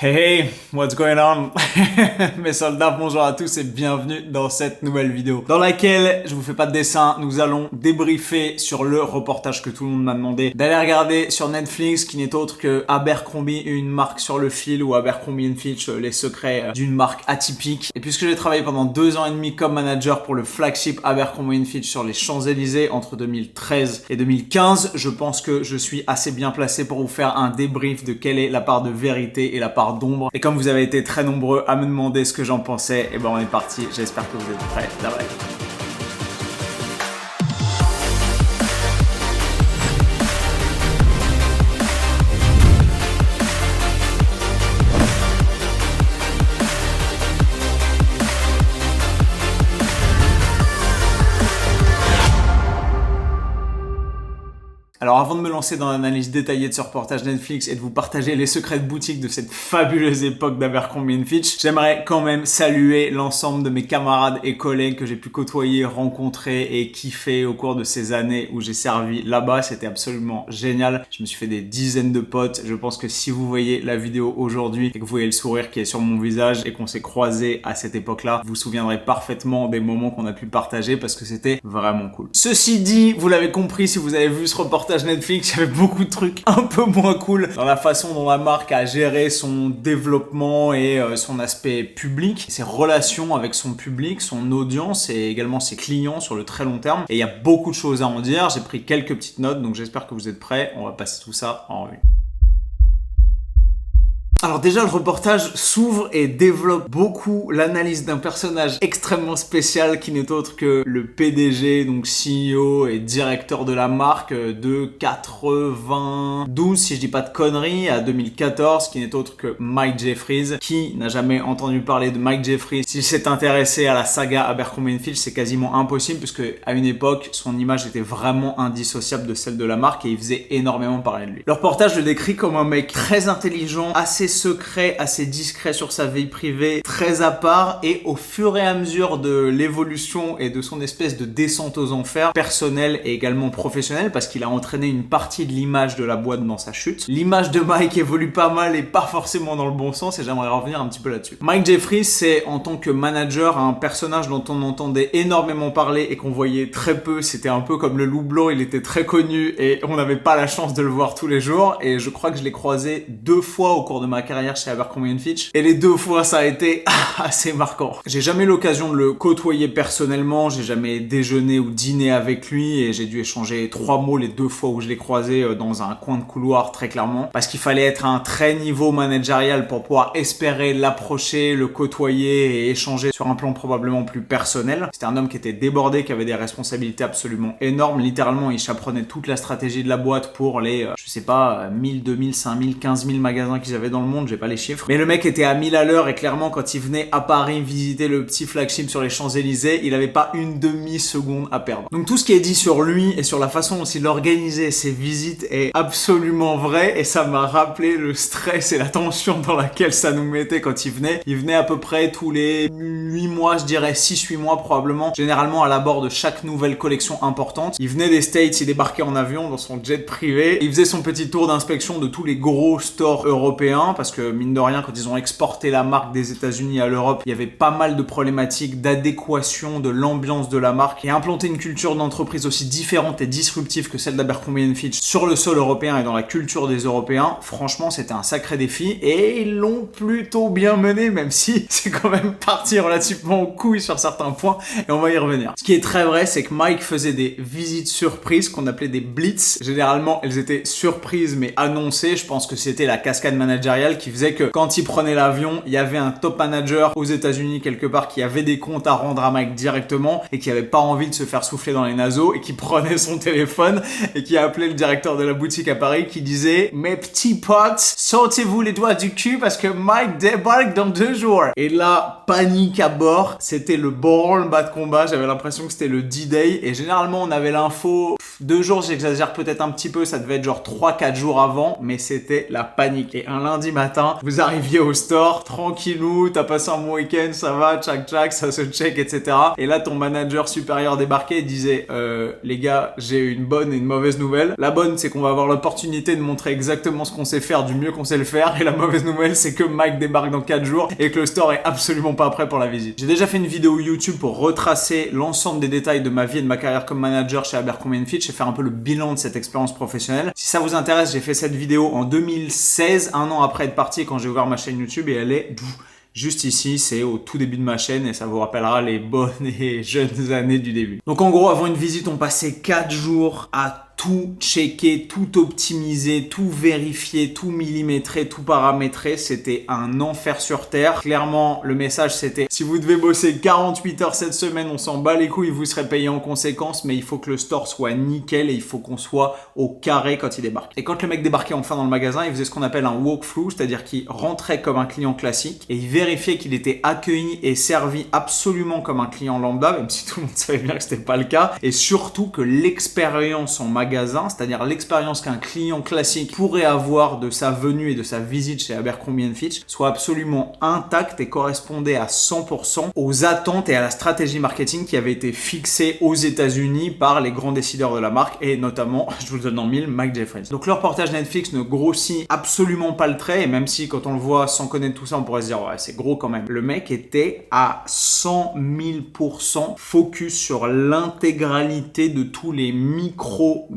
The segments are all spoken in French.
Hey hey, what's going on? Mes soldats, bonjour à tous et bienvenue dans cette nouvelle vidéo dans laquelle je vous fais pas de dessin, nous allons débriefer sur le reportage que tout le monde m'a demandé d'aller regarder sur Netflix qui n'est autre que Abercrombie, une marque sur le fil, ou Abercrombie & Fitch, les secrets d'une marque atypique. Et puisque j'ai travaillé pendant 2 ans et demi comme manager pour le flagship Abercrombie & Fitch sur les Champs-Élysées entre 2013 et 2015, je pense que je suis assez bien placé pour vous faire un débrief de quelle est la part de vérité et la part d'ombre. Et comme vous avez été très nombreux à me demander ce que j'en pensais, et ben on est parti. J'espère que vous êtes prêts. Bye. Alors avant de me lancer dans l'analyse détaillée de ce reportage Netflix et de vous partager les secrets de boutique de cette fabuleuse époque d'Abercrombie & Fitch, j'aimerais quand même saluer l'ensemble de mes camarades et collègues que j'ai pu côtoyer, rencontrer et kiffer au cours de ces années où j'ai servi là-bas. C'était absolument génial. Je me suis fait des dizaines de potes. Je pense que si vous voyez la vidéo aujourd'hui et que vous voyez le sourire qui est sur mon visage et qu'on s'est croisés à cette époque-là, vous vous souviendrez parfaitement des moments qu'on a pu partager parce que c'était vraiment cool. Ceci dit, vous l'avez compris si vous avez vu ce reportage Netflix, il y avait beaucoup de trucs un peu moins cool dans la façon dont la marque a géré son développement et son aspect public, ses relations avec son public, son audience et également ses clients sur le très long terme. Et il y a beaucoup de choses à en dire. J'ai pris quelques petites notes, donc j'espère que vous êtes prêts. On va passer tout ça en revue. Alors déjà, le reportage s'ouvre et développe beaucoup l'analyse d'un personnage extrêmement spécial qui n'est autre que le PDG, donc CEO et directeur de la marque de 92, si je dis pas de conneries, à 2014, qui n'est autre que Mike Jeffries. Qui n'a jamais entendu parler de Mike Jeffries? S'il s'est intéressé à la saga Abercrombie & Fitch, c'est quasiment impossible puisque à une époque, son image était vraiment indissociable de celle de la marque et il faisait énormément parler de lui. Le reportage le décrit comme un mec très intelligent, assez secret, assez discret sur sa vie privée, très à part, et au fur et à mesure de l'évolution et de son espèce de descente aux enfers, personnelle et également professionnelle, parce qu'il a entraîné une partie de l'image de la boîte dans sa chute. L'image de Mike évolue pas mal et pas forcément dans le bon sens, et j'aimerais revenir un petit peu là-dessus. Mike Jeffries, c'est en tant que manager un personnage dont on entendait énormément parler et qu'on voyait très peu. C'était un peu comme le loup blanc, il était très connu et on n'avait pas la chance de le voir tous les jours, et je crois que je l'ai croisé 2 fois au cours de ma carrière chez Abercrombie & Fitch, et les 2 fois ça a été assez marquant. J'ai jamais eu l'occasion de le côtoyer personnellement, j'ai jamais déjeuné ou dîné avec lui, et j'ai dû échanger 3 mots les 2 fois où je l'ai croisé dans un coin de couloir, très clairement, parce qu'il fallait être à un très niveau managérial pour pouvoir espérer l'approcher, le côtoyer et échanger sur un plan probablement plus personnel. C'était un homme qui était débordé, qui avait des responsabilités absolument énormes. Littéralement, il chaperonnait toute la stratégie de la boîte pour les, je sais pas, 1000, 2000, 5000, 15 000 magasins qu'ils avaient dans le monde, j'ai pas les chiffres. Mais le mec était à 1000 à l'heure, et clairement, quand il venait à Paris visiter le petit flagship sur les Champs-Élysées, il avait pas une demi-seconde à perdre. Donc tout ce qui est dit sur lui et sur la façon dont il organisait ses visites est absolument vrai, et ça m'a rappelé le stress et la tension dans laquelle ça nous mettait quand il venait. Il venait à peu près tous les 8 mois, je dirais 6-8 mois probablement, généralement à l'abord de chaque nouvelle collection importante. Il venait des States, il débarquait en avion dans son jet privé, il faisait son petit tour d'inspection de tous les gros stores européens, parce que mine de rien, quand ils ont exporté la marque des États-Unis à l'Europe, il y avait pas mal de problématiques d'adéquation de l'ambiance de la marque, et implanter une culture d'entreprise aussi différente et disruptive que celle d'Abercrombie & Fitch sur le sol européen et dans la culture des Européens, franchement c'était un sacré défi, et ils l'ont plutôt bien mené, même si c'est quand même parti relativement en couille sur certains points, et on va y revenir. Ce qui est très vrai, c'est que Mike faisait des visites surprises qu'on appelait des blitz. Généralement elles étaient surprises mais annoncées. Je pense que c'était la cascade managériale qui faisait que quand il prenait l'avion, il y avait un top manager aux États-Unis quelque part qui avait des comptes à rendre à Mike directement et qui avait pas envie de se faire souffler dans les naseaux, et qui prenait son téléphone et qui appelait le directeur de la boutique à Paris, qui disait: mes petits potes, sortez-vous les doigts du cul parce que Mike débarque dans 2 jours. Et là, panique à bord, c'était le branle-bas de combat. J'avais l'impression que c'était le D-Day, et généralement on avait l'info 2 jours, j'exagère peut-être un petit peu, ça devait être genre 3-4 jours avant, mais c'était la panique. Et un lundi matin, vous arriviez au store, tranquillou, t'as passé un bon week-end, ça va, tchac tchac, ça se check, etc. Et là, ton manager supérieur débarquait et disait les gars, j'ai une bonne et une mauvaise nouvelle. La bonne, c'est qu'on va avoir l'opportunité de montrer exactement ce qu'on sait faire du mieux qu'on sait le faire. Et la mauvaise nouvelle, c'est que Mike débarque dans 4 jours et que le store est absolument pas prêt pour la visite. J'ai déjà fait une vidéo YouTube pour retracer l'ensemble des détails de ma vie et de ma carrière comme manager chez Abercrombie & Fitch et faire un peu le bilan de cette expérience professionnelle. Si ça vous intéresse, j'ai fait cette vidéo en 2016, un an après être parti, quand j'ai ouvert ma chaîne YouTube, et elle est juste ici, c'est au tout début de ma chaîne et ça vous rappellera les bonnes et jeunes années du début. Donc en gros, avant une visite, on passait 4 jours à tout checker, tout optimiser, tout vérifier, tout millimétrer, tout paramétrer. C'était un enfer sur terre. Clairement, le message c'était si vous devez bosser 48 heures cette semaine, on s'en bat les couilles, vous serez payé en conséquence, mais il faut que le store soit nickel et il faut qu'on soit au carré quand il débarque. Et quand le mec débarquait enfin dans le magasin, il faisait ce qu'on appelle un walkthrough, c'est-à-dire qu'il rentrait comme un client classique et il vérifiait qu'il était accueilli et servi absolument comme un client lambda, même si tout le monde savait bien que c'était pas le cas, et surtout que l'expérience en magasin, c'est-à-dire l'expérience qu'un client classique pourrait avoir de sa venue et de sa visite chez Abercrombie & Fitch, soit absolument intacte et correspondait à 100% aux attentes et à la stratégie marketing qui avait été fixée aux États-Unis par les grands décideurs de la marque et notamment, je vous le donne en mille, Mike Jeffries. Donc le reportage Netflix ne grossit absolument pas le trait, et même si quand on le voit sans connaître tout ça, on pourrait se dire ouais, c'est gros quand même. Le mec était à 100 000% focus sur l'intégralité de tous les micro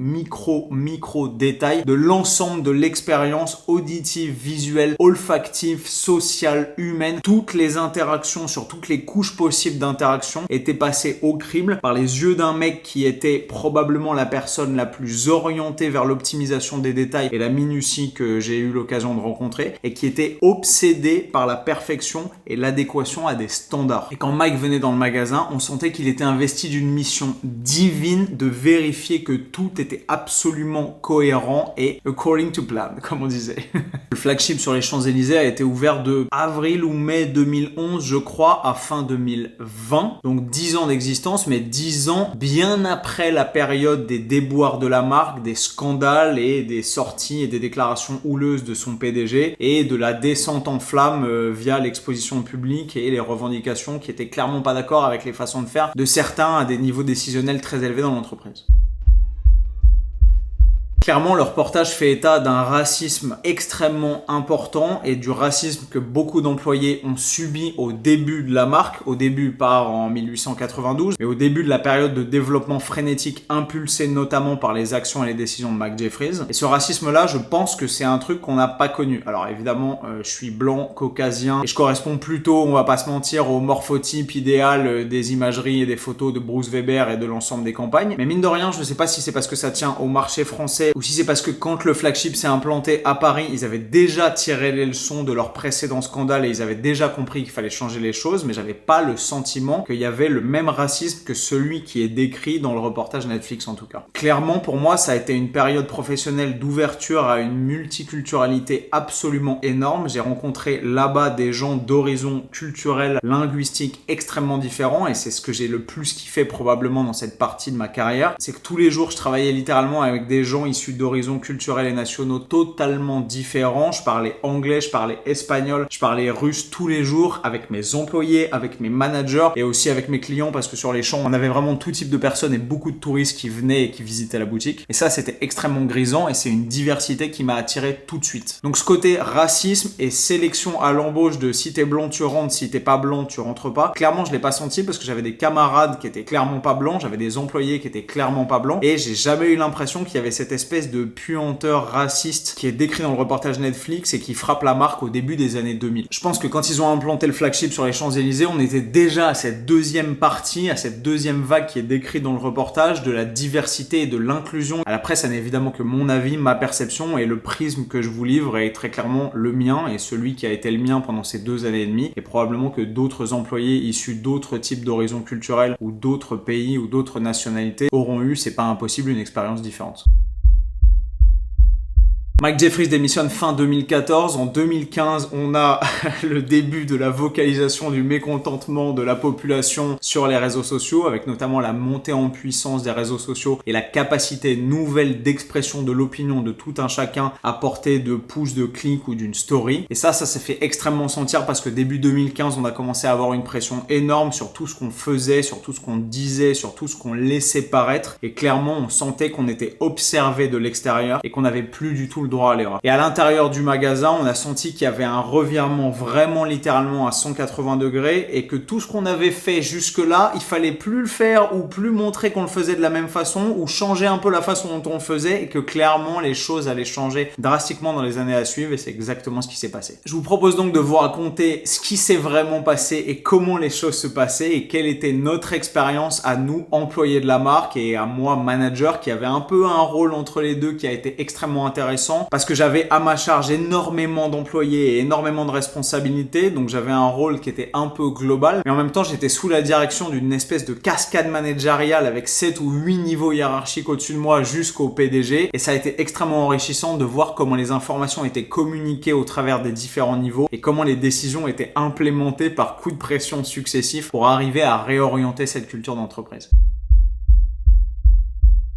détails de l'ensemble de l'expérience auditive, visuelle, olfactive, sociale, humaine. Toutes les interactions sur toutes les couches possibles d'interaction étaient passées au crible par les yeux d'un mec qui était probablement la personne la plus orientée vers l'optimisation des détails et la minutie que j'ai eu l'occasion de rencontrer, et qui était obsédé par la perfection et l'adéquation à des standards. Et quand Mike venait dans le magasin, on sentait qu'il était investi d'une mission divine de vérifier que tout était absolument cohérent et according to plan, comme on disait. Le flagship sur les Champs-Élysées a été ouvert de avril ou mai 2011, je crois, à fin 2020. Donc 10 ans d'existence, mais 10 ans bien après la période des déboires de la marque, des scandales et des sorties et des déclarations houleuses de son PDG et de la descente en flammes via l'exposition publique et les revendications qui étaient clairement pas d'accord avec les façons de faire de certains à des niveaux décisionnels très élevés dans l'entreprise. Clairement, le reportage fait état d'un racisme extrêmement important et du racisme que beaucoup d'employés ont subi au début de la marque, au début pas en 1892, mais au début de la période de développement frénétique impulsée notamment par les actions et les décisions de Mike Jeffries. Et ce racisme-là, je pense que c'est un truc qu'on n'a pas connu. Alors évidemment, je suis blanc, caucasien, et je corresponds plutôt, on va pas se mentir, au morphotype idéal des imageries et des photos de Bruce Weber et de l'ensemble des campagnes. Mais mine de rien, je ne sais pas si c'est parce que ça tient au marché français ou si c'est parce que quand le flagship s'est implanté à Paris, ils avaient déjà tiré les leçons de leur précédent scandale et ils avaient déjà compris qu'il fallait changer les choses, mais j'avais pas le sentiment qu'il y avait le même racisme que celui qui est décrit dans le reportage Netflix en tout cas. Clairement, pour moi, ça a été une période professionnelle d'ouverture à une multiculturalité absolument énorme. J'ai rencontré là-bas des gens d'horizons culturels, linguistiques extrêmement différents, et c'est ce que j'ai le plus kiffé probablement dans cette partie de ma carrière. C'est que tous les jours, je travaillais littéralement avec des gens issus d'horizons culturels et nationaux totalement différents. Je parlais anglais, je parlais espagnol, je parlais russe tous les jours avec mes employés, avec mes managers et aussi avec mes clients, parce que sur les champs, on avait vraiment tout type de personnes et beaucoup de touristes qui venaient et qui visitaient la boutique. Et ça, c'était extrêmement grisant et c'est une diversité qui m'a attiré tout de suite. Donc ce côté racisme et sélection à l'embauche de si t'es blanc, tu rentres, si t'es pas blanc, tu rentres pas. Clairement, je l'ai pas senti parce que j'avais des camarades qui étaient clairement pas blancs, j'avais des employés qui étaient clairement pas blancs et j'ai jamais eu l'impression qu'il y avait cette espèce de puanteur raciste qui est décrit dans le reportage Netflix et qui frappe la marque au début des années 2000. Je pense que quand ils ont implanté le flagship sur les Champs-Élysées, on était déjà à cette deuxième partie, à cette deuxième vague qui est décrite dans le reportage de la diversité et de l'inclusion. À la presse, ça n'est évidemment que mon avis, ma perception et le prisme que je vous livre est très clairement le mien et celui qui a été le mien pendant ces 2 années et demie, et probablement que d'autres employés issus d'autres types d'horizons culturels ou d'autres pays ou d'autres nationalités auront eu, c'est pas impossible, une expérience différente. Mike Jeffries démissionne fin 2014. En 2015, on a le début de la vocalisation du mécontentement de la population sur les réseaux sociaux, avec notamment la montée en puissance des réseaux sociaux et la capacité nouvelle d'expression de l'opinion de tout un chacun à portée de pouces, de clics ou d'une story. Et ça s'est fait extrêmement sentir parce que début 2015, on a commencé à avoir une pression énorme sur tout ce qu'on faisait, sur tout ce qu'on disait, sur tout ce qu'on laissait paraître. Et clairement, on sentait qu'on était observé de l'extérieur et qu'on n'avait plus du tout le droit à l'erreur. Et à l'intérieur du magasin, on a senti qu'il y avait un revirement vraiment littéralement à 180 degrés et que tout ce qu'on avait fait jusque-là, il fallait plus le faire ou plus montrer qu'on le faisait de la même façon ou changer un peu la façon dont on le faisait et que clairement les choses allaient changer drastiquement dans les années à suivre et c'est exactement ce qui s'est passé. Je vous propose donc de vous raconter ce qui s'est vraiment passé et comment les choses se passaient et quelle était notre expérience à nous, employés de la marque et à moi, manager, qui avait un peu un rôle entre les deux qui a été extrêmement intéressant parce que j'avais à ma charge énormément d'employés et énormément de responsabilités, donc j'avais un rôle qui était un peu global, mais en même temps j'étais sous la direction d'une espèce de cascade managériale avec 7 ou 8 niveaux hiérarchiques au-dessus de moi jusqu'au PDG, et ça a été extrêmement enrichissant de voir comment les informations étaient communiquées au travers des différents niveaux et comment les décisions étaient implémentées par coups de pression successifs pour arriver à réorienter cette culture d'entreprise.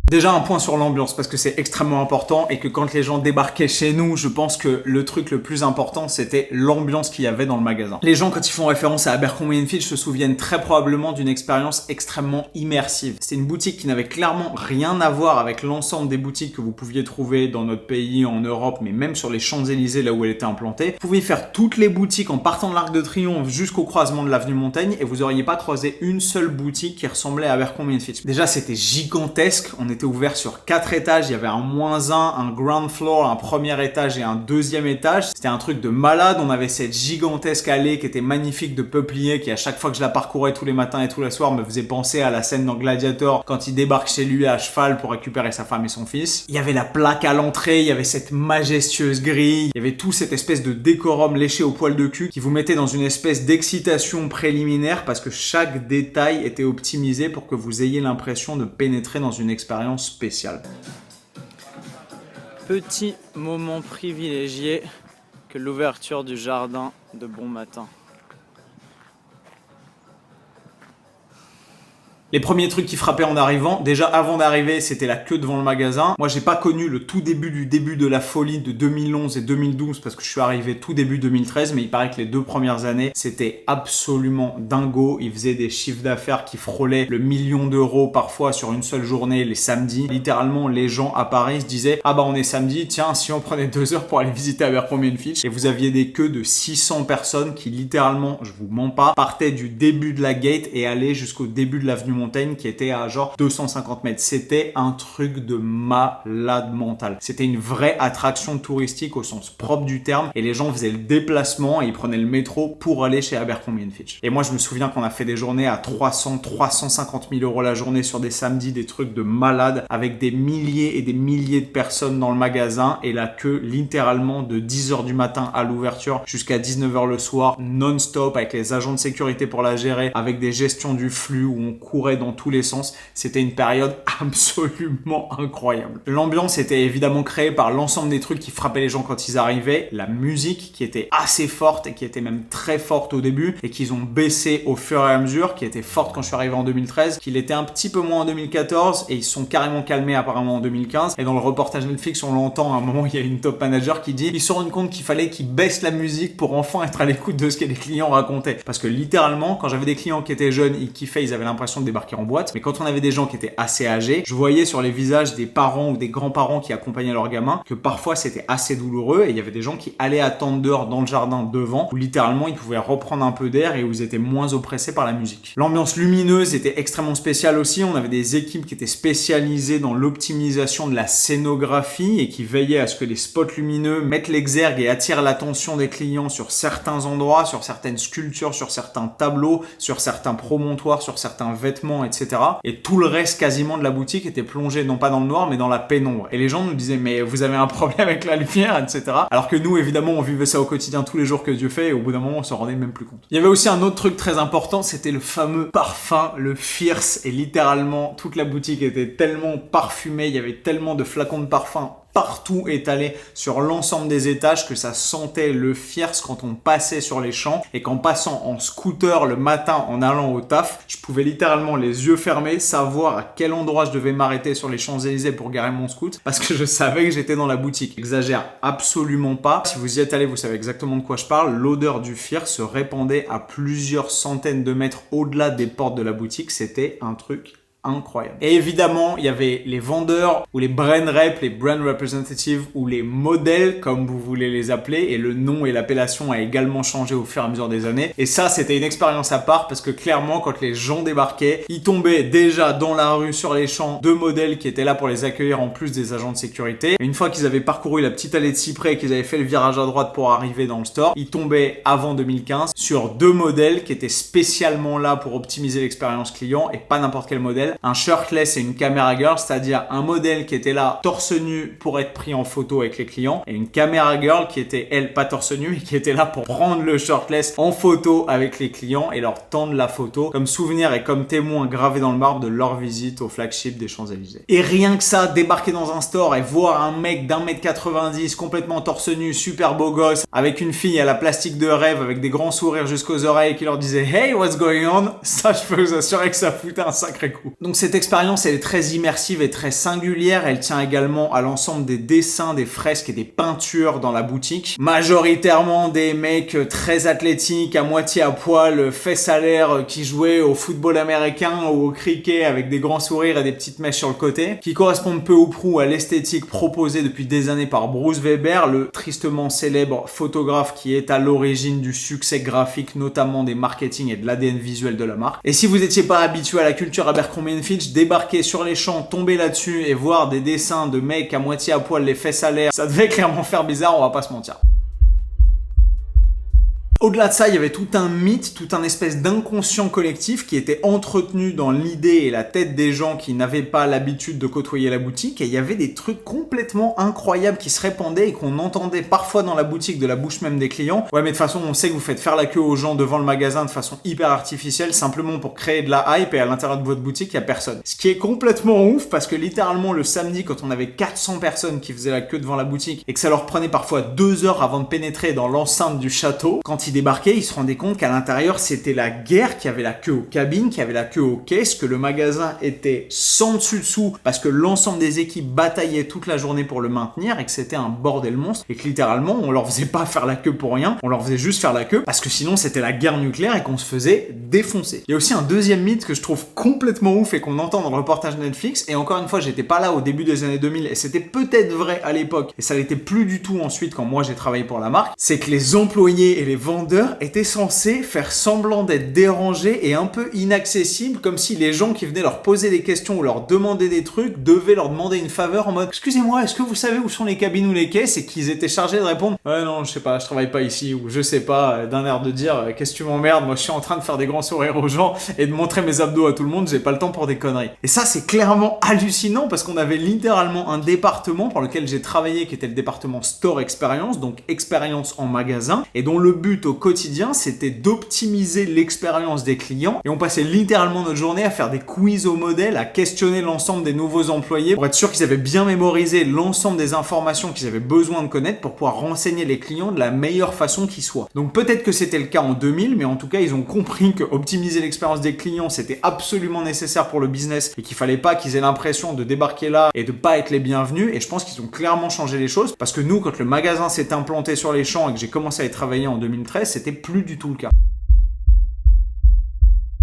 Déjà un point sur l'ambiance parce que c'est extrêmement important et que quand les gens débarquaient chez nous, je pense que le truc le plus important c'était l'ambiance qu'il y avait dans le magasin. Les gens quand ils font référence à Abercrombie & Fitch se souviennent très probablement d'une expérience extrêmement immersive. C'était une boutique qui n'avait clairement rien à voir avec l'ensemble des boutiques que vous pouviez trouver dans notre pays, en Europe, mais même sur les Champs-Élysées là où elle était implantée. Vous pouviez faire toutes les boutiques en partant de l'Arc de Triomphe jusqu'au croisement de l'avenue Montaigne et vous n'auriez pas croisé une seule boutique qui ressemblait à Abercrombie & Fitch. Déjà c'était gigantesque, on était ouvert sur 4 étages, il y avait un -1, un ground floor, un premier étage et un deuxième étage. C'était un truc de malade, on avait cette gigantesque allée qui était magnifique de peupliers qui à chaque fois que je la parcourais tous les matins et tous les soirs me faisait penser à la scène dans Gladiator quand il débarque chez lui à cheval pour récupérer sa femme et son fils. Il y avait la plaque à l'entrée, il y avait cette majestueuse grille, il y avait tout cette espèce de décorum léché au poil de cul qui vous mettait dans une espèce d'excitation préliminaire parce que chaque détail était optimisé pour que vous ayez l'impression de pénétrer dans une expérience spéciale. Petit moment privilégié que l'ouverture du jardin de bon matin. Les premiers trucs qui frappaient en arrivant, déjà avant d'arriver, c'était la queue devant le magasin. Moi, j'ai pas connu le tout début du début de la folie de 2011 et 2012 parce que je suis arrivé tout début 2013, mais il paraît que les 2 premières années, c'était absolument dingo. Ils faisaient des chiffres d'affaires qui frôlaient le 1 million d'euros parfois sur une seule journée, les samedis. Littéralement, les gens à Paris se disaient « Ah bah on est samedi, tiens, si on prenait 2 heures pour aller visiter Abercrombie & Fitch » et vous aviez des queues de 600 personnes qui littéralement, je vous mens pas, partaient du début de la gate et allaient jusqu'au début de l'avenue Montaigne qui était à genre 250 mètres. C'était un truc de malade mental. C'était une vraie attraction touristique au sens propre du terme et les gens faisaient le déplacement et ils prenaient le métro pour aller chez Abercrombie & Fitch. Et moi, je me souviens qu'on a fait des journées à 350 000 euros la journée sur des samedis, des trucs de malade avec des milliers et des milliers de personnes dans le magasin et la queue littéralement de 10h du matin à l'ouverture jusqu'à 19h le soir non-stop avec les agents de sécurité pour la gérer, avec des gestions du flux où on courait dans tous les sens. C'était une période absolument incroyable. L'ambiance était évidemment créée par l'ensemble des trucs qui frappaient les gens quand ils arrivaient, la musique qui était assez forte et qui était même très forte au début et qu'ils ont baissé au fur et à mesure, qui était forte quand je suis arrivé en 2013, qu'il était un petit peu moins en 2014 et ils sont carrément calmés apparemment en 2015. Et dans le reportage Netflix, on l'entend à un moment, il y a une top manager qui dit ils se rendent compte qu'il fallait qu'ils baissent la musique pour enfin être à l'écoute de ce que les clients racontaient. Parce que littéralement, quand j'avais des clients qui étaient jeunes, ils kiffaient, ils avaient l'impression de débarquer en boîte. Mais quand on avait des gens qui étaient assez âgés, je voyais sur les visages des parents ou des grands-parents qui accompagnaient leurs gamins que parfois c'était assez douloureux et il y avait des gens qui allaient attendre dehors dans le jardin devant où littéralement ils pouvaient reprendre un peu d'air et où ils étaient moins oppressés par la musique. L'ambiance lumineuse était extrêmement spéciale aussi. On avait des équipes qui étaient spécialisées dans l'optimisation de la scénographie et qui veillaient à ce que les spots lumineux mettent l'exergue et attirent l'attention des clients sur certains endroits, sur certaines sculptures, sur certains tableaux, sur certains promontoires, sur certains vêtements, etc. Et tout le reste quasiment de la boutique était plongé non pas dans le noir mais dans la pénombre. Et les gens nous disaient mais vous avez un problème avec la lumière, etc. Alors que nous évidemment on vivait ça au quotidien tous les jours que Dieu fait et au bout d'un moment on s'en rendait même plus compte. Il y avait aussi un autre truc très important, c'était le fameux parfum, le Fierce, et littéralement toute la boutique était tellement parfumée, il y avait tellement de flacons de parfum partout étalés sur l'ensemble des étages, que ça sentait le fierce quand on passait sur les champs et qu'en passant en scooter le matin en allant au taf, je pouvais littéralement les yeux fermés savoir à quel endroit je devais m'arrêter sur les Champs-Élysées pour garer mon scoot parce que je savais que j'étais dans la boutique. J'exagère absolument pas. Si vous y êtes allé, vous savez exactement de quoi je parle. L'odeur du fierce se répandait à plusieurs centaines de mètres au-delà des portes de la boutique. C'était un truc incroyable. Et évidemment, il y avait les vendeurs ou les brand reps, les brand representatives ou les modèles comme vous voulez les appeler, et le nom et l'appellation a également changé au fur et à mesure des années. Et ça, c'était une expérience à part parce que clairement, quand les gens débarquaient, ils tombaient déjà dans la rue sur les champs de modèles qui étaient là pour les accueillir en plus des agents de sécurité. Et une fois qu'ils avaient parcouru la petite allée de cyprès et qu'ils avaient fait le virage à droite pour arriver dans le store, ils tombaient avant 2015 sur 2 modèles qui étaient spécialement là pour optimiser l'expérience client et pas n'importe quel modèle. Un shirtless et une camera girl, c'est-à-dire un modèle qui était là torse nu pour être pris en photo avec les clients et une camera girl qui était elle pas torse nu et qui était là pour prendre le shirtless en photo avec les clients et leur tendre la photo comme souvenir et comme témoin gravé dans le marbre de leur visite au flagship des Champs-Élysées. Et rien que ça, débarquer dans un store et voir un mec d'1m90 complètement torse nu, super beau gosse, avec une fille à la plastique de rêve avec des grands sourires jusqu'aux oreilles qui leur disait "Hey, what's going on?", ça je peux vous assurer que ça foutait un sacré coup. Donc cette expérience, elle est très immersive et très singulière. Elle tient également à l'ensemble des dessins, des fresques et des peintures dans la boutique. Majoritairement des mecs très athlétiques, à moitié à poil, fesses à l'air, qui jouaient au football américain ou au cricket avec des grands sourires et des petites mèches sur le côté, qui correspondent peu ou prou à l'esthétique proposée depuis des années par Bruce Weber, le tristement célèbre photographe qui est à l'origine du succès graphique, notamment des marketing et de l'ADN visuel de la marque. Et si vous n'étiez pas habitué à la culture Abercrombie & Fitch, débarquer sur les champs, tomber là-dessus et voir des dessins de mecs à moitié à poil, les fesses à l'air, ça devait clairement faire bizarre, on va pas se mentir. Au-delà de ça, il y avait tout un mythe, tout un espèce d'inconscient collectif qui était entretenu dans l'idée et la tête des gens qui n'avaient pas l'habitude de côtoyer la boutique, et il y avait des trucs complètement incroyables qui se répandaient et qu'on entendait parfois dans la boutique de la bouche même des clients. Ouais, mais de toute façon, on sait que vous faites faire la queue aux gens devant le magasin de façon hyper artificielle simplement pour créer de la hype, et à l'intérieur de votre boutique, il y a personne. Ce qui est complètement ouf parce que littéralement le samedi, quand on avait 400 personnes qui faisaient la queue devant la boutique et que ça leur prenait parfois 2 heures avant de pénétrer dans l'enceinte du château, quand ils débarquaient, ils se rendaient compte qu'à l'intérieur c'était la guerre, qu'il y avait la queue aux cabines, qu'il y avait la queue aux caisses, que le magasin était sans dessus-dessous parce que l'ensemble des équipes bataillaient toute la journée pour le maintenir et que c'était un bordel monstre et que littéralement on leur faisait pas faire la queue pour rien, on leur faisait juste faire la queue parce que sinon c'était la guerre nucléaire et qu'on se faisait défoncer. Il y a aussi un deuxième mythe que je trouve complètement ouf et qu'on entend dans le reportage Netflix, et encore une fois j'étais pas là au début des années 2000 et c'était peut-être vrai à l'époque et ça l'était plus du tout ensuite quand moi j'ai travaillé pour la marque, c'est que les employés et les vendeurs étaient censés faire semblant d'être dérangés et un peu inaccessibles, comme si les gens qui venaient leur poser des questions ou leur demander des trucs devaient leur demander une faveur en mode "Excusez-moi, est-ce que vous savez où sont les cabines ou les caisses?", et qu'ils étaient chargés de répondre "Ouais non, je sais pas, je travaille pas ici", ou je sais pas, d'un air de dire "Qu'est-ce que tu m'emmerdes, moi je suis en train de faire des grands sourires aux gens et de montrer mes abdos à tout le monde, j'ai pas le temps pour des conneries". Et ça c'est clairement hallucinant parce qu'on avait littéralement un département pour lequel j'ai travaillé qui était le département Store Experience, donc expérience en magasin, et dont le but au quotidien c'était d'optimiser l'expérience des clients, et on passait littéralement notre journée à faire des quiz au modèle, à questionner l'ensemble des nouveaux employés pour être sûr qu'ils avaient bien mémorisé l'ensemble des informations qu'ils avaient besoin de connaître pour pouvoir renseigner les clients de la meilleure façon qui soit. Donc peut-être que c'était le cas en 2000, mais en tout cas ils ont compris que optimiser l'expérience des clients c'était absolument nécessaire pour le business et qu'il fallait pas qu'ils aient l'impression de débarquer là et de pas être les bienvenus, et je pense qu'ils ont clairement changé les choses parce que nous, quand le magasin s'est implanté sur les champs et que j'ai commencé à y travailler en 2013, c'était plus du tout le cas.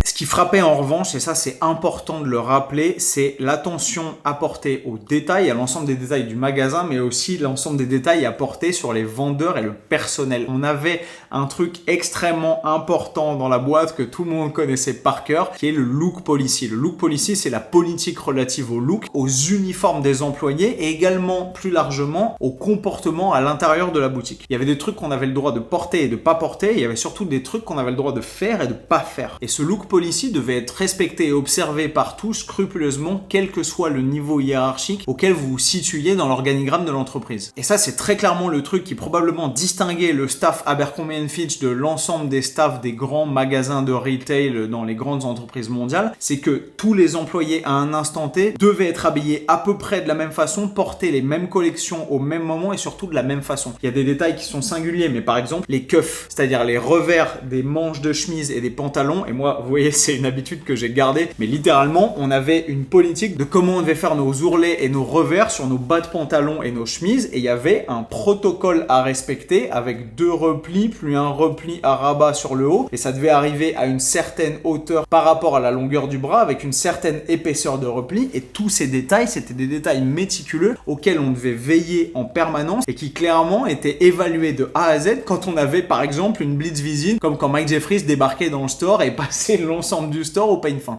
Ce qui frappait en revanche, et ça c'est important de le rappeler, c'est l'attention apportée aux détails, à l'ensemble des détails du magasin, mais aussi l'ensemble des détails apportés sur les vendeurs et le personnel. On avait un truc extrêmement important dans la boîte que tout le monde connaissait par cœur, qui est le look policy. Le look policy, c'est la politique relative au look, aux uniformes des employés et également plus largement au comportement à l'intérieur de la boutique. Il y avait des trucs qu'on avait le droit de porter et de pas porter, il y avait surtout des trucs qu'on avait le droit de faire et de pas faire. Et ce look policy, policy devait être respecté et observé par tous scrupuleusement, quel que soit le niveau hiérarchique auquel vous vous situiez dans l'organigramme de l'entreprise. Et ça, c'est très clairement le truc qui probablement distinguait le staff Abercrombie & Fitch de l'ensemble des staffs des grands magasins de retail dans les grandes entreprises mondiales, c'est que tous les employés à un instant T devaient être habillés à peu près de la même façon, porter les mêmes collections au même moment et surtout de la même façon. Il y a des détails qui sont singuliers, mais par exemple les cuffs, c'est-à-dire les revers des manches de chemise et des pantalons, et moi vous voyez c'est une habitude que j'ai gardée, mais littéralement on avait une politique de comment on devait faire nos ourlets et nos revers sur nos bas de pantalon et nos chemises, et il y avait un protocole à respecter avec 2 replis plus un repli à rabat sur le haut, et ça devait arriver à une certaine hauteur par rapport à la longueur du bras avec une certaine épaisseur de repli, et tous ces détails c'était des détails méticuleux auxquels on devait veiller en permanence et qui clairement étaient évalués de A à Z quand on avait par exemple une blitz visite, comme quand Mike Jeffries débarquait dans le store et passait l'ensemble du store au peigne fin.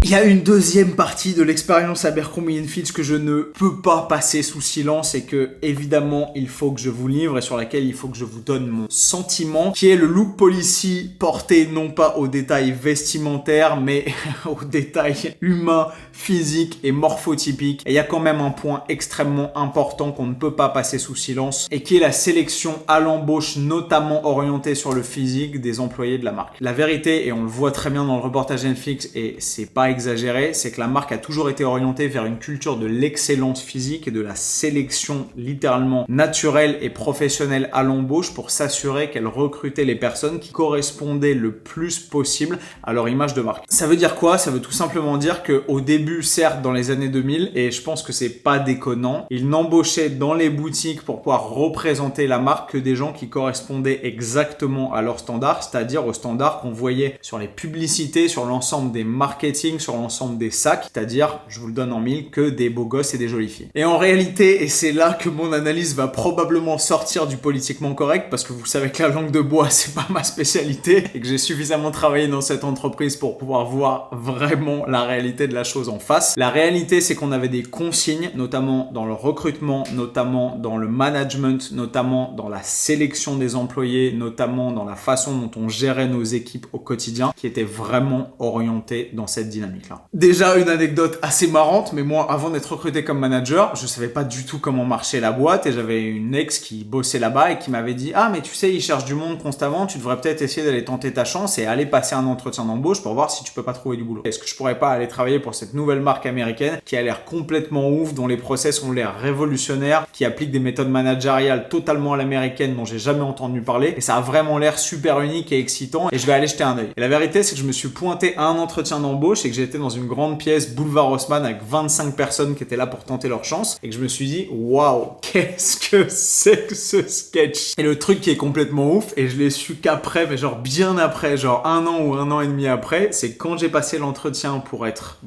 Il y a une deuxième partie de l'expérience Abercrombie & Fitch que je ne peux pas passer sous silence et que, évidemment, il faut que je vous livre et sur laquelle il faut que je vous donne mon sentiment, qui est le look policy porté non pas aux détails vestimentaires, mais aux détails humains, physiques et morphotypiques. Et il y a quand même un point extrêmement important qu'on ne peut pas passer sous silence et qui est la sélection à l'embauche, notamment orientée sur le physique des employés de la marque. La vérité, et on le voit très bien dans le reportage Netflix, et c'est pas exagéré, c'est que la marque a toujours été orientée vers une culture de l'excellence physique et de la sélection littéralement naturelle et professionnelle à l'embauche pour s'assurer qu'elle recrutait les personnes qui correspondaient le plus possible à leur image de marque. Ça veut dire quoi? Ça veut tout simplement dire qu'au début, certes dans les années 2000, et je pense que c'est pas déconnant, ils n'embauchaient dans les boutiques pour pouvoir représenter la marque que des gens qui correspondaient exactement à leurs standards, c'est-à-dire aux standards qu'on voyait sur les publicités, sur l'ensemble des marketing, sur l'ensemble des sacs, c'est-à-dire, je vous le donne en mille, que des beaux gosses et des jolies filles. Et en réalité, et c'est là que mon analyse va probablement sortir du politiquement correct, parce que vous savez que la langue de bois, c'est pas ma spécialité, et que j'ai suffisamment travaillé dans cette entreprise pour pouvoir voir vraiment la réalité de la chose en face. La réalité, c'est qu'on avait des consignes, notamment dans le recrutement, notamment dans le management, notamment dans la sélection des employés, notamment dans la façon dont on gérait nos équipes au quotidien, qui étaient vraiment orientées dans cette dynamique-là. Déjà, une anecdote assez marrante, mais moi, avant d'être recruté comme manager, je savais pas du tout comment marchait la boîte et j'avais une ex qui bossait là-bas et qui m'avait dit « Ah, mais tu sais, ils cherchent du monde constamment, tu devrais peut-être essayer d'aller tenter ta chance et aller passer un entretien d'embauche pour voir si tu peux pas trouver du boulot. Est-ce que je pourrais pas aller travailler pour cette nouvelle marque américaine qui a l'air complètement ouf, dont les process ont l'air révolutionnaires, qui applique des méthodes managériales totalement à l'américaine dont j'ai jamais entendu parler et ça a vraiment l'air super unique et excitant et je vais aller jeter un œil. » Et la vérité, c'est que je me suis pointé à un entretien d'embauche et que j'étais dans une grande pièce boulevard Haussmann avec 25 personnes qui étaient là pour tenter leur chance et que je me suis dit waouh, qu'est-ce que c'est que ce sketch. Et le truc qui est complètement ouf, et je l'ai su qu'après, mais genre bien après, genre 1 an ou 1 an et demi après, c'est quand j'ai passé l'entretien pour être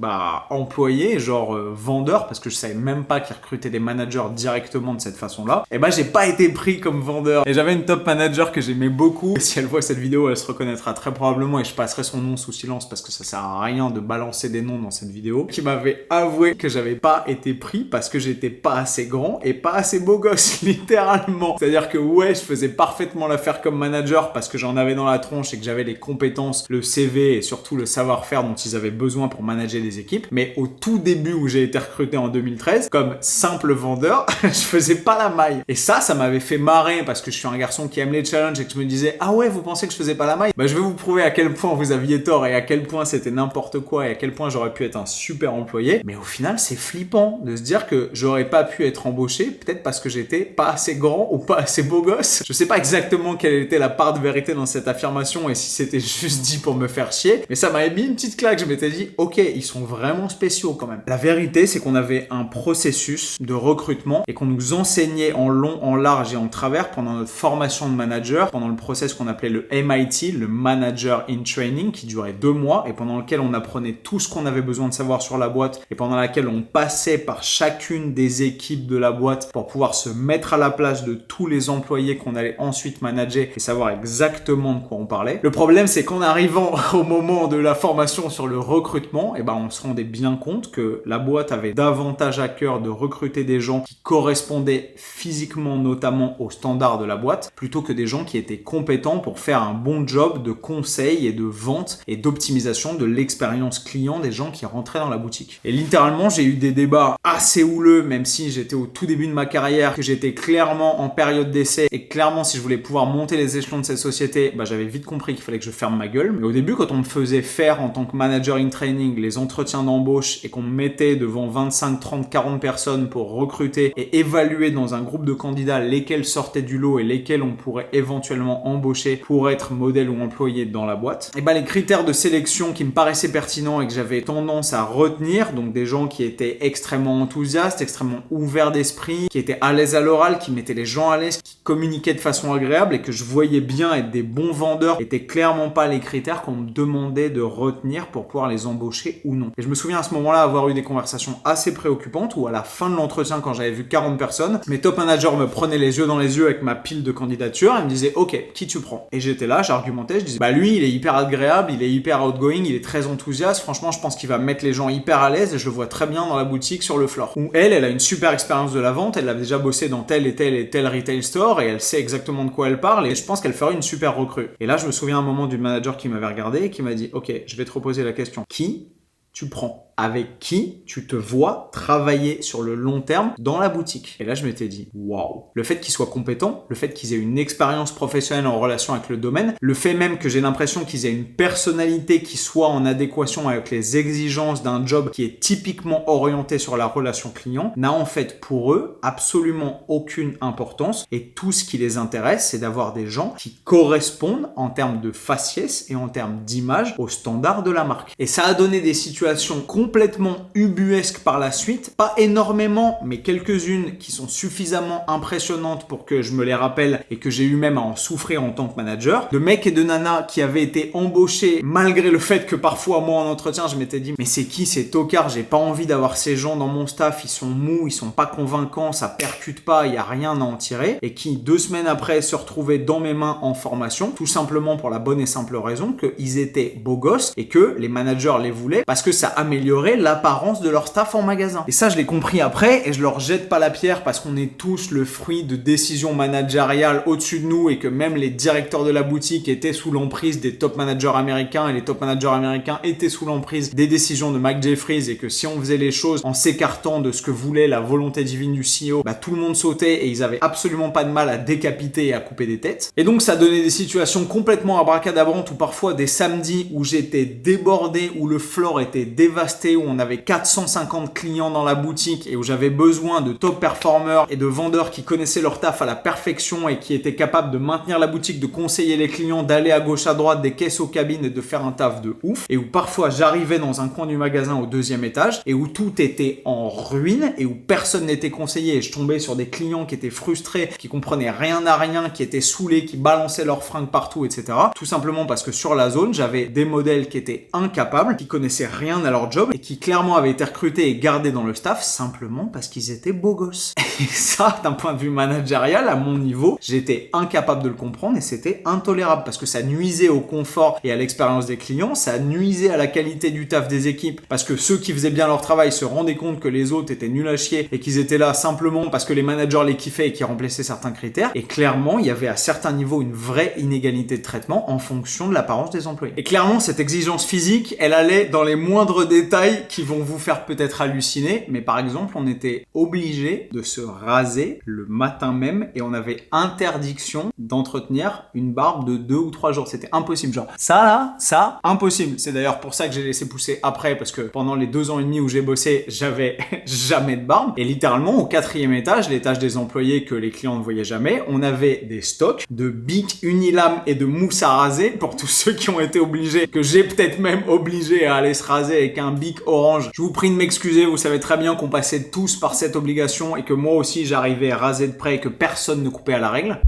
employé, genre vendeur, parce que je savais même pas qu'ils recrutaient des managers directement de cette façon-là, et j'ai pas été pris comme vendeur. Et j'avais une top manager que j'aimais beaucoup. Et si elle voit cette vidéo, elle se reconnaîtra très probablement et je passerai son nom sous silence parce que ça sert à rien de balancer des noms dans cette vidéo, qui m'avait avoué que j'avais pas été pris parce que j'étais pas assez grand et pas assez beau gosse, littéralement. C'est-à-dire que ouais, je faisais parfaitement l'affaire comme manager parce que j'en avais dans la tronche et que j'avais les compétences, le CV et surtout le savoir-faire dont ils avaient besoin pour manager des équipes. Mais au tout début où j'ai été recruté en 2013, comme simple vendeur, je faisais pas la maille. Et ça m'avait fait marrer parce que je suis un garçon qui aime les challenges et que je me disais ah ouais, vous pensez que je faisais pas la maille? Je vais vous prouver à quel point vous aviez tort et à quel point c'était n'importe quoi et à quel point j'aurais pu être un super employé. Mais au final, c'est flippant de se dire que j'aurais pas pu être embauché, peut-être parce que j'étais pas assez grand ou pas assez beau gosse. Je sais pas exactement quelle était la part de vérité dans cette affirmation et si c'était juste dit pour me faire chier, mais ça m'avait mis une petite claque. Je m'étais dit, ok, ils sont vraiment spéciaux quand même. La vérité, c'est qu'on avait un processus de recrutement et qu'on nous enseignait en long, en large et en travers pendant notre formation de manager, pendant le process qu'on appelait le MIT, le Manager in Training, qui durait 2 mois et pendant lequel on apprenait tout ce qu'on avait besoin de savoir sur la boîte et pendant laquelle on passait par chacune des équipes de la boîte pour pouvoir se mettre à la place de tous les employés qu'on allait ensuite manager et savoir exactement de quoi on parlait. Le problème, c'est qu'en arrivant au moment de la formation sur le recrutement, on se rendait bien compte que la boîte avait davantage à cœur de recruter des gens qui correspondaient physiquement notamment aux standards de la boîte plutôt que des gens qui étaient compétents pour faire un bon job de conseil et de vente et d'optimisation de l'expérience client des gens qui rentraient dans la boutique. Et littéralement, j'ai eu des débats assez houleux, même si j'étais au tout début de ma carrière, que j'étais clairement en période d'essai et clairement si je voulais pouvoir monter les échelons de cette société, j'avais vite compris qu'il fallait que je ferme ma gueule. Mais au début, quand on me faisait faire en tant que manager in training les entretiens d'embauche et qu'on me mettait devant 25, 30, 40 personnes pour recruter et évaluer dans un groupe de candidats lesquels sortaient du lot et lesquels on pourrait éventuellement embaucher pour être modèle ou employé dans la boîte, les critères de sélection qui me paraissaient pertinents et que j'avais tendance à retenir, donc des gens qui étaient extrêmement enthousiastes, extrêmement ouverts d'esprit, qui étaient à l'aise à l'oral, qui mettaient les gens à l'aise, qui communiquaient de façon agréable et que je voyais bien être des bons vendeurs, étaient clairement pas les critères qu'on me demandait de retenir pour pouvoir les embaucher ou non. Et je me souviens à ce moment-là avoir eu des conversations assez préoccupantes où à la fin de l'entretien, quand j'avais vu 40 personnes, mes top managers me prenaient les yeux dans les yeux avec ma pile de candidatures et me disaient ok, qui tu prends? Et j'étais là, j'argumentais, je disais lui il est hyper agréable, il est hyper outgoing, il est très enthousiaste, franchement je pense qu'il va mettre les gens hyper à l'aise et je le vois très bien dans la boutique sur le floor. Ou elle a une super expérience de la vente, elle a déjà bossé dans tel et tel retail store et elle sait exactement de quoi elle parle et je pense qu'elle ferait une super recrue. Et là je me souviens un moment du manager qui m'avait regardé et qui m'a dit ok, je vais te reposer la question, qui tu prends? Avec qui tu te vois travailler sur le long terme dans la boutique? Et là, je m'étais dit, waouh! Le fait qu'ils soient compétents, le fait qu'ils aient une expérience professionnelle en relation avec le domaine, le fait même que j'ai l'impression qu'ils aient une personnalité qui soit en adéquation avec les exigences d'un job qui est typiquement orienté sur la relation client, n'a en fait pour eux absolument aucune importance et tout ce qui les intéresse, c'est d'avoir des gens qui correspondent en termes de faciès et en termes d'image aux standards de la marque. Et ça a donné des situations complètement ubuesques par la suite, pas énormément, mais quelques-unes qui sont suffisamment impressionnantes pour que je me les rappelle et que j'ai eu même à en souffrir en tant que manager, de mecs et de nanas qui avaient été embauchés malgré le fait que parfois moi en entretien je m'étais dit mais c'est qui ces tocards, j'ai pas envie d'avoir ces gens dans mon staff, ils sont mous, ils sont pas convaincants, ça percute pas, il y a rien à en tirer, et qui 2 semaines après se retrouvaient dans mes mains en formation, tout simplement pour la bonne et simple raison qu'ils étaient beaux gosses et que les managers les voulaient parce que ça améliorait l'apparence de leur staff en magasin. Et ça, je l'ai compris après et je leur jette pas la pierre parce qu'on est tous le fruit de décisions managériales au-dessus de nous et que même les directeurs de la boutique étaient sous l'emprise des top managers américains et les top managers américains étaient sous l'emprise des décisions de Mike Jeffries et que si on faisait les choses en s'écartant de ce que voulait la volonté divine du CEO, tout le monde sautait et ils avaient absolument pas de mal à décapiter et à couper des têtes. Et donc ça donnait des situations complètement abracadabrantes où parfois des samedis où j'étais débordé, où le floor était dévasté, où on avait 450 clients dans la boutique et où j'avais besoin de top performers et de vendeurs qui connaissaient leur taf à la perfection et qui étaient capables de maintenir la boutique, de conseiller les clients, d'aller à gauche à droite des caisses aux cabines et de faire un taf de ouf. Et où parfois j'arrivais dans un coin du magasin au 2e étage et où tout était en ruine et où personne n'était conseillé et je tombais sur des clients qui étaient frustrés, qui comprenaient rien à rien, qui étaient saoulés, qui balançaient leurs fringues partout, etc. Tout simplement parce que sur la zone, j'avais des modèles qui étaient incapables, qui connaissaient rien à leur job et qui clairement avaient été recrutés et gardés dans le staff simplement parce qu'ils étaient beaux gosses. Et ça, d'un point de vue managérial, à mon niveau, j'étais incapable de le comprendre et c'était intolérable parce que ça nuisait au confort et à l'expérience des clients, ça nuisait à la qualité du taf des équipes parce que ceux qui faisaient bien leur travail se rendaient compte que les autres étaient nuls à chier et qu'ils étaient là simplement parce que les managers les kiffaient et qui remplissaient certains critères. Et clairement, il y avait à certains niveaux une vraie inégalité de traitement en fonction de l'apparence des employés. Et clairement, cette exigence physique, elle allait dans les moindres détails qui vont vous faire peut-être halluciner, mais par exemple, on était obligé de se raser le matin même et on avait interdiction d'entretenir une barbe de 2 ou 3 jours. C'était impossible. Genre, ça, impossible. C'est d'ailleurs pour ça que j'ai laissé pousser après, parce que pendant les 2 ans et demi où j'ai bossé, j'avais jamais de barbe. Et littéralement, au 4e étage, l'étage des employés que les clients ne voyaient jamais, on avait des stocks de bic Unilam et de mousse à raser pour tous ceux qui ont été obligés, que j'ai peut-être même obligé à aller se raser avec un bic orange. Je vous prie de m'excuser, vous savez très bien qu'on passait tous par cette obligation et que moi aussi j'arrivais rasé de près et que personne ne coupait à la règle.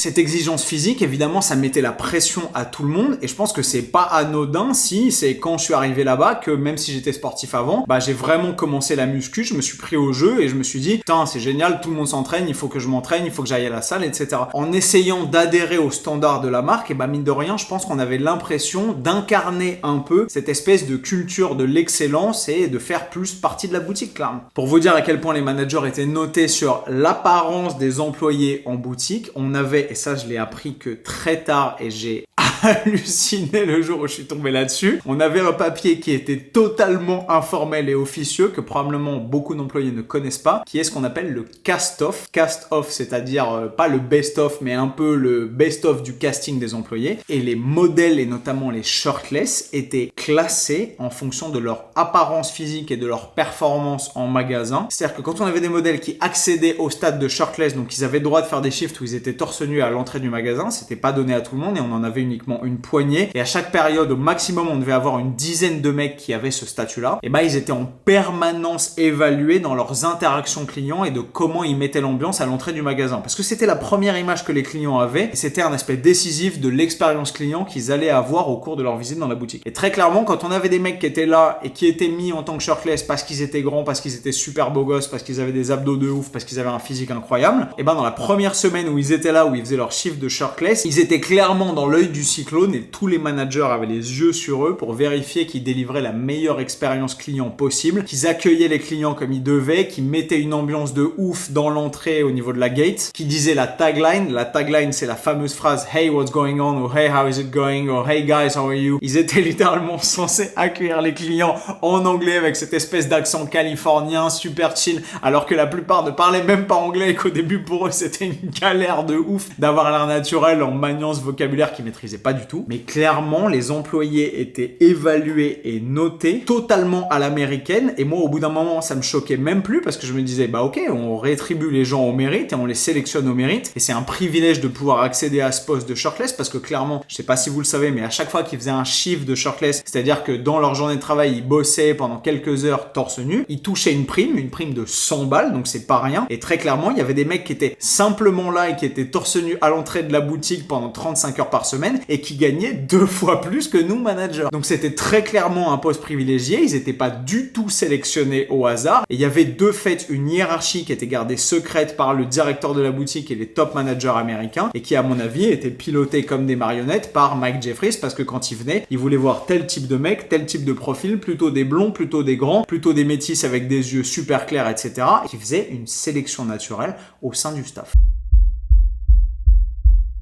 Cette exigence physique, évidemment, ça mettait la pression à tout le monde et je pense que c'est pas anodin si c'est quand je suis arrivé là-bas que même si j'étais sportif avant, j'ai vraiment commencé la muscu, je me suis pris au jeu et je me suis dit, putain, c'est génial, tout le monde s'entraîne, il faut que je m'entraîne, il faut que j'aille à la salle, etc. En essayant d'adhérer aux standards de la marque, et mine de rien, je pense qu'on avait l'impression d'incarner un peu cette espèce de culture de l'excellence et de faire plus partie de la boutique, clairement. Pour vous dire à quel point les managers étaient notés sur l'apparence des employés en boutique, on avait, et ça je l'ai appris que très tard et j'ai halluciné le jour où je suis tombé là-dessus, on avait un papier qui était totalement informel et officieux, que probablement beaucoup d'employés ne connaissent pas, qui est ce qu'on appelle le cast-off. Cast-off, c'est-à-dire pas le best-of, mais un peu le best-of du casting des employés. Et les modèles, et notamment les shirtless, étaient classés en fonction de leur apparence physique et de leur performance en magasin. C'est-à-dire que quand on avait des modèles qui accédaient au stade de shirtless, donc ils avaient le droit de faire des shifts où ils étaient torse nu à l'entrée du magasin, c'était pas donné à tout le monde et on en avait uniquement une poignée. Et à chaque période, au maximum, on devait avoir une dizaine de mecs qui avaient ce statut-là. Et ils étaient en permanence évalués dans leurs interactions clients et de comment ils mettaient l'ambiance à l'entrée du magasin. Parce que c'était la première image que les clients avaient et c'était un aspect décisif de l'expérience client qu'ils allaient avoir au cours de leur visite dans la boutique. Et très clairement, quand on avait des mecs qui étaient là et qui étaient mis en tant que shirtless parce qu'ils étaient grands, parce qu'ils étaient super beaux gosses, parce qu'ils avaient des abdos de ouf, parce qu'ils avaient un physique incroyable, et dans la première semaine où ils étaient là, où ils faisaient leur shift de shirtless, ils étaient clairement dans l'œil du cyclone et tous les managers avaient les yeux sur eux pour vérifier qu'ils délivraient la meilleure expérience client possible, qu'ils accueillaient les clients comme ils devaient, qu'ils mettaient une ambiance de ouf dans l'entrée au niveau de la gate, qu'ils disaient la tagline. La tagline, c'est la fameuse phrase "Hey, what's going on?" ou "Hey, how is it going?" ou "Hey guys, how are you?" Ils étaient littéralement censés accueillir les clients en anglais avec cette espèce d'accent californien super chill, alors que la plupart ne parlaient même pas anglais et qu'au début pour eux c'était une galère de ouf d'avoir l'air naturel en maniant ce vocabulaire qu'ils maîtrisaient pas du tout. Mais clairement, les employés étaient évalués et notés totalement à l'américaine et moi au bout d'un moment ça me choquait même plus parce que je me disais ok, on rétribue les gens au mérite et on les sélectionne au mérite et c'est un privilège de pouvoir accéder à ce poste de shirtless parce que clairement, je sais pas si vous le savez, mais à chaque fois qu'ils faisaient un shift de shirtless, c'est-à-dire que dans leur journée de travail ils bossaient pendant quelques heures torse nu, ils touchaient une prime de 100 balles, donc c'est pas rien. Et très clairement, il y avait des mecs qui étaient simplement là et qui étaient torse nu à l'entrée de la boutique pendant 35 heures par semaine et qui gagnaient 2 fois plus que nous managers. Donc c'était très clairement un poste privilégié, ils étaient pas du tout sélectionnés au hasard et il y avait de fait une hiérarchie qui était gardée secrète par le directeur de la boutique et les top managers américains et qui à mon avis était pilotée comme des marionnettes par Mike Jeffries parce que quand il venait, il voulait voir tel type de mec, tel type de profil, plutôt des blonds, plutôt des grands, plutôt des métis avec des yeux super clairs, etc. et qui faisait une sélection naturelle au sein du staff.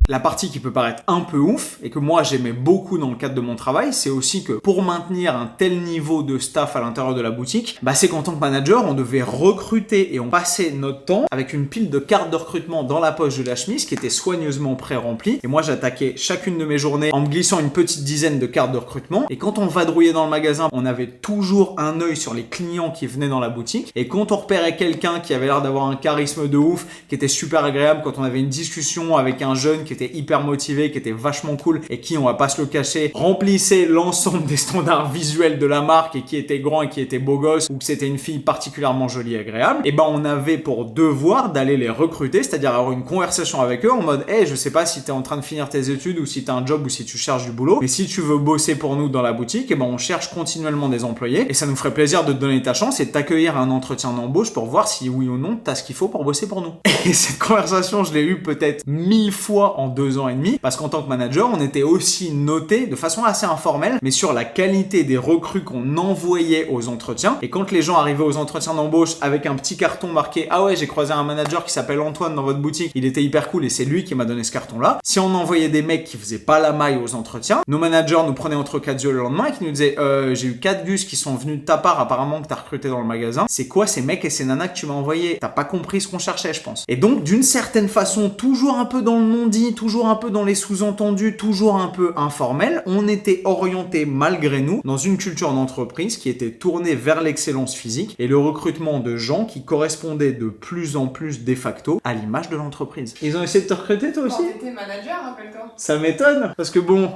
La partie qui peut paraître un peu ouf et que moi j'aimais beaucoup dans le cadre de mon travail, c'est aussi que pour maintenir un tel niveau de staff à l'intérieur de la boutique, c'est qu'en tant que manager, on devait recruter et on passait notre temps avec une pile de cartes de recrutement dans la poche de la chemise qui était soigneusement pré-remplie. Et moi j'attaquais chacune de mes journées en me glissant une petite dizaine de cartes de recrutement. Et quand on vadrouillait dans le magasin, on avait toujours un œil sur les clients qui venaient dans la boutique. Et quand on repérait quelqu'un qui avait l'air d'avoir un charisme de ouf, qui était super agréable, quand on avait une discussion avec un jeune qui était hyper motivé, qui était vachement cool et qui, on va pas se le cacher, remplissait l'ensemble des standards visuels de la marque et qui était grand et qui était beau gosse ou que c'était une fille particulièrement jolie et agréable, et on avait pour devoir d'aller les recruter, c'est-à-dire avoir une conversation avec eux en mode hey, je sais pas si t'es en train de finir tes études ou si t'as un job ou si tu cherches du boulot, mais si tu veux bosser pour nous dans la boutique, on cherche continuellement des employés et ça nous ferait plaisir de te donner ta chance et de t'accueillir à un entretien d'embauche pour voir si oui ou non t'as ce qu'il faut pour bosser pour nous. Et cette conversation, je l'ai eue peut-être 1000 fois en 2 ans et demi, parce qu'en tant que manager, on était aussi noté de façon assez informelle, mais sur la qualité des recrues qu'on envoyait aux entretiens. Et quand les gens arrivaient aux entretiens d'embauche avec un petit carton marqué ah ouais, j'ai croisé un manager qui s'appelle Antoine dans votre boutique, il était hyper cool et c'est lui qui m'a donné ce carton-là. Si on envoyait des mecs qui faisaient pas la maille aux entretiens, nos managers nous prenaient entre 4 yeux le lendemain et qui nous disaient j'ai eu 4 gus qui sont venus de ta part apparemment que t'as recruté dans le magasin. C'est quoi ces mecs et ces nanas que tu m'as envoyés? T'as pas compris ce qu'on cherchait, je pense. Et donc d'une certaine façon, toujours un peu dans le non-dit, toujours un peu dans les sous-entendus, toujours un peu informel, on était orienté malgré nous dans une culture d'entreprise qui était tournée vers l'excellence physique et le recrutement de gens qui correspondaient de plus en plus de facto à l'image de l'entreprise. Ils ont essayé de te recruter toi aussi? Quand t'étais manager, rappelle-toi. Ça m'étonne, parce que bon...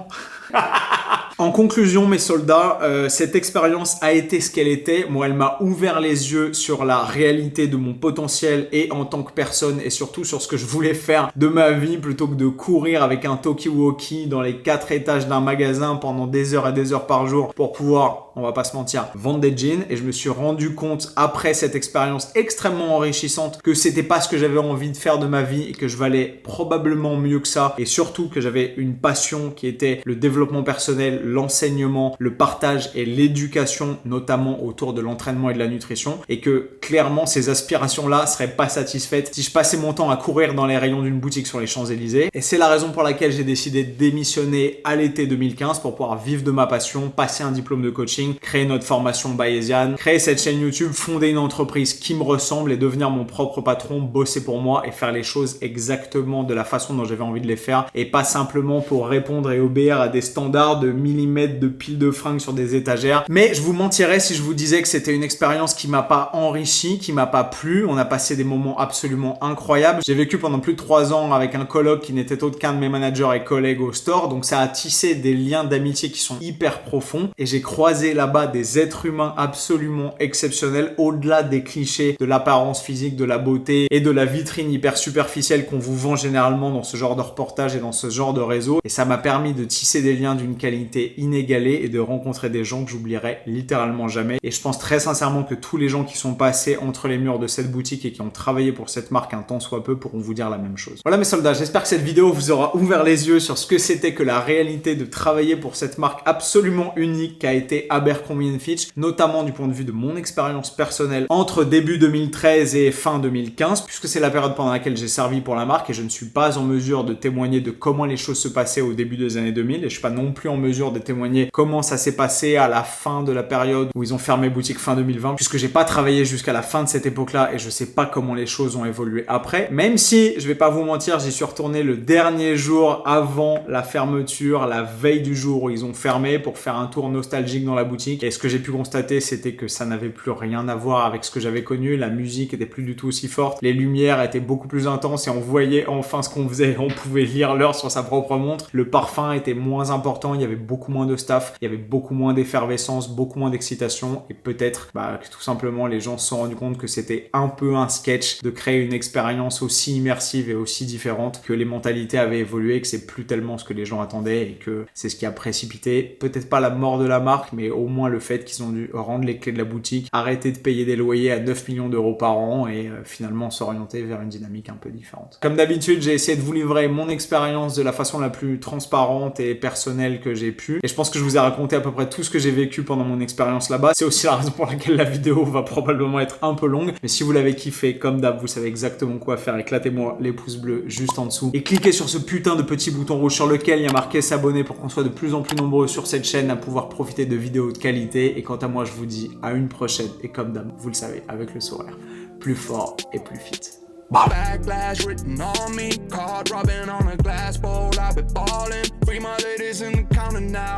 En conclusion, mes soldats, cette expérience a été ce qu'elle était. Moi, elle m'a ouvert les yeux sur la réalité de mon potentiel et en tant que personne et surtout sur ce que je voulais faire de ma vie plutôt que de courir avec un talkie-walkie dans les 4 étages d'un magasin pendant des heures et des heures par jour pour pouvoir, on va pas se mentir, vendre des jeans. Et je me suis rendu compte après cette expérience extrêmement enrichissante que c'était pas ce que j'avais envie de faire de ma vie et que je valais probablement mieux que ça et surtout que j'avais une passion qui était le développement personnel, l'enseignement, le partage et l'éducation, notamment autour de l'entraînement et de la nutrition, et que clairement ces aspirations-là seraient pas satisfaites si je passais mon temps à courir dans les rayons d'une boutique sur les Champs-Élysées. Et c'est la raison pour laquelle j'ai décidé de démissionner à l'été 2015 pour pouvoir vivre de ma passion, passer un diplôme de coaching, créer notre formation Bayesian, créer cette chaîne YouTube, fonder une entreprise qui me ressemble et devenir mon propre patron, bosser pour moi et faire les choses exactement de la façon dont j'avais envie de les faire et pas simplement pour répondre et obéir à des standards de millimètres de piles de fringues sur des étagères. Mais je vous mentirais si je vous disais que c'était une expérience qui m'a pas enrichi, qui m'a pas plu. On a passé des moments absolument incroyables. J'ai vécu pendant plus de 3 ans avec un coloc qui n'était autre qu'un de mes managers et collègues au store, donc ça a tissé des liens d'amitié qui sont hyper profonds et j'ai croisé là-bas des êtres humains absolument exceptionnels au-delà des clichés de l'apparence physique, de la beauté et de la vitrine hyper superficielle qu'on vous vend généralement dans ce genre de reportage et dans ce genre de réseau. Et ça m'a permis de tisser des liens d'une qualité inégalée et de rencontrer des gens que j'oublierai littéralement jamais. Et je pense très sincèrement que tous les gens qui sont passés entre les murs de cette boutique et qui ont travaillé pour cette marque un tant soit peu pourront vous dire la même chose. Voilà mes soldats, j'espère que cette vidéo vous aura ouvert les yeux sur ce que c'était que la réalité de travailler pour cette marque absolument unique qu'a été Abercrombie & Fitch, notamment du point de vue de mon expérience personnelle entre début 2013 et fin 2015, puisque c'est la période pendant laquelle j'ai servi pour la marque et je ne suis pas en mesure de témoigner de comment les choses se passaient au début des années 2000 et je suis pas non plus en mesure de témoigner comment ça s'est passé à la fin de la période où ils ont fermé boutique fin 2020, puisque j'ai pas travaillé jusqu'à la fin de cette époque-là et je sais pas comment les choses ont évolué après. Même si, je vais pas vous mentir, j'y suis retourné le dernier jour avant la fermeture, la veille du jour où ils ont fermé pour faire un tour nostalgique dans la boutique et ce que j'ai pu constater c'était que ça n'avait plus rien à voir avec ce que j'avais connu, la musique était plus du tout aussi forte, les lumières étaient beaucoup plus intenses et on voyait enfin ce qu'on faisait, on pouvait lire l'heure sur sa propre montre, le parfum était moins important, il y avait beaucoup moins de staff, il y avait beaucoup moins d'effervescence, beaucoup moins d'excitation et peut-être que tout simplement les gens se sont rendus compte que c'était un peu un sketch de créer une expérience aussi immersive et aussi différente, que les mentalités avaient évolué, que c'est plus tellement ce que les gens attendaient et que c'est ce qui a précipité peut-être pas la mort de la marque mais au moins le fait qu'ils ont dû rendre les clés de la boutique, arrêter de payer des loyers à 9 millions d'euros par an et finalement s'orienter vers une dynamique un peu différente. Comme d'habitude, j'ai essayé de vous livrer mon expérience de la façon la plus transparente et personnelle que j'ai pu. Et je pense que je vous ai raconté à peu près tout ce que j'ai vécu pendant mon expérience là-bas. C'est aussi la raison pour laquelle la vidéo va probablement être un peu longue. Mais si vous l'avez kiffé, comme d'hab, vous savez exactement quoi faire. Éclatez-moi les pouces bleus juste en dessous. Et cliquez sur ce putain de petit bouton rouge sur lequel il y a marqué s'abonner pour qu'on soit de plus en plus nombreux sur cette chaîne à pouvoir profiter de vidéos de qualité. Et quant à moi, je vous dis à une prochaine. Et comme d'hab, vous le savez, avec le sourire, plus fort et plus fit. Backlash written on me, card rubbing on a glass bowl. I've been ballin', free my ladies in the counter now.